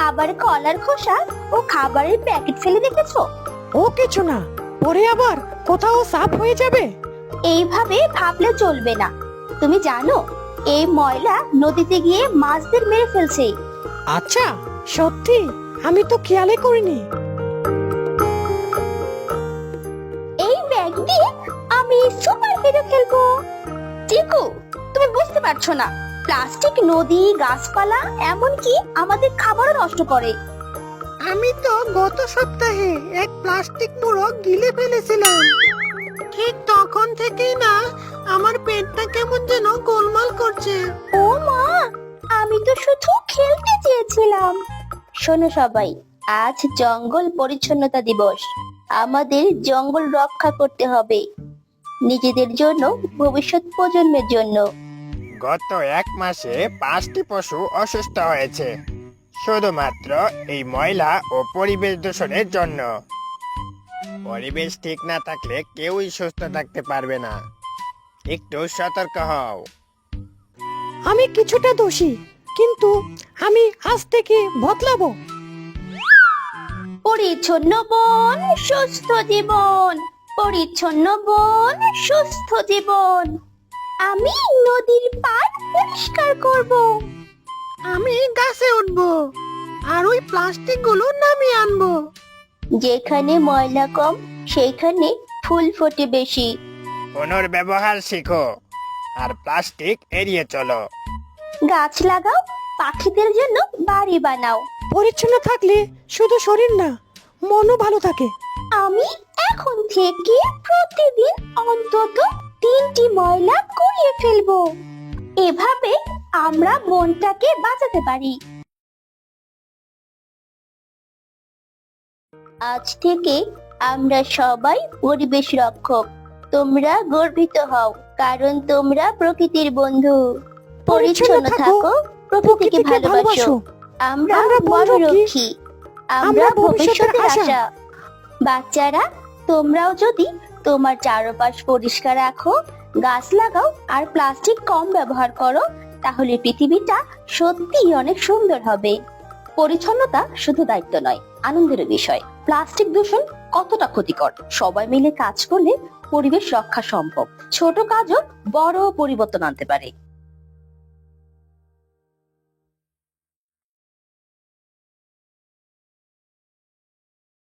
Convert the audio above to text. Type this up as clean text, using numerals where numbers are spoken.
আবার কলার খোসা ও খাবারের প্যাকেট ফেলে দেখেছো? ও কিছু না, পরে আবার কোথাও সাফ হয়ে যাবে। এইভাবে ভাবলে চলবে না। তুমি জানো এই ময়লা নদীতে গিয়ে মাছদের মেরে ফেলছে। আচ্ছা, সত্যি? আমি তো খেয়ালই করিনি। এই ব্যাগ দিয়ে আমি সুপার হিরো খেলবো। চিকু, তুমি বুঝতে পারছো না, প্লাস্টিক নদী, গাছপালা, এমনকি আমাদের খাবারও নষ্ট করে। আমি তো গত সপ্তাহে এক প্লাস্টিক মোড়ক গিলে ফেলেছিলাম। ঠিক তখন থেকেই না আমার পেটটা কেমন যেন গোলমাল করছে। ও মা, আমি তো শুধু খেলতে চেয়েছিলাম। শোনো সবাই, আজ জঙ্গল পরিচ্ছন্নতা দিবস। আমাদের জঙ্গল রক্ষা করতে হবে, নিজেদের জন্য, ভবিষ্যৎ প্রজন্মের জন্য। গত 1 মাসে 5টি পশু অসুস্থ হয়েছে, শুধুমাত্র এই ময়লা ও পরিবেশ দূষণের জন্য। পরিবেশ ঠিক না থাকলে কেউই সুস্থ থাকতে পারবে না। একটু সতর্ক হও। আমি কিছুটা দোষী, কিন্তু আমি আজ থেকে বদলাবো। পরিচ্ছন্ন বন, সুস্থ জীবন। পরিচ্ছন্ন বন, সুস্থ জীবন। আমি নদীর পাড় পরিষ্কার করব। আমি গাছে উঠবো আর ওই প্লাস্টিক গুলো নামিয়ে আনবো। যেখানে ময়লা কম, সেখানে ফুল ফোটে বেশি। পুনর্ব্যবহার শিখো আর প্লাস্টিক এড়িয়ে চলো। গাছ লাগাও, পাখিদের জন্য বাড়ি বানাও। পরিচ্ছন্ন থাকলে শুধু শরীর না, মনও ভালো থাকে। আমি এখন থেকে প্রতিদিন অন্তত 3টি ময়লা কুড়িয়ে ফেলবো। এভাবে আমরা বনটাকে বাঁচাতে পারি। আজ থেকে আমরা সবাই পরিবেশ রক্ষক। তোমরা গর্বিত হও, কারণ তোমরা প্রকৃতির বন্ধু। পরিচ্ছন্ন থাকো, প্রকৃতিকে ভালোবাসো। আমরা বনরক্ষী, আমরা ভবিষ্যতের আশা। বাচ্চারা, তোমরাও যদি তোমার চারপাশ পরিষ্কার রাখো, গাছ লাগাও আর প্লাস্টিক কম ব্যবহার করো, তাহলে পৃথিবীটা সত্যিই অনেক সুন্দর হবে। পরিচ্ছন্নতা শুধু দায়িত্ব নয়, আনন্দের বিষয়। প্লাস্টিক দূষণ কতটা ক্ষতিকর, সবাই মিলে কাজ করলে পরিবেশ রক্ষা সম্ভব। ছোট কাজও বড় পরিবর্তন আনতে পারে।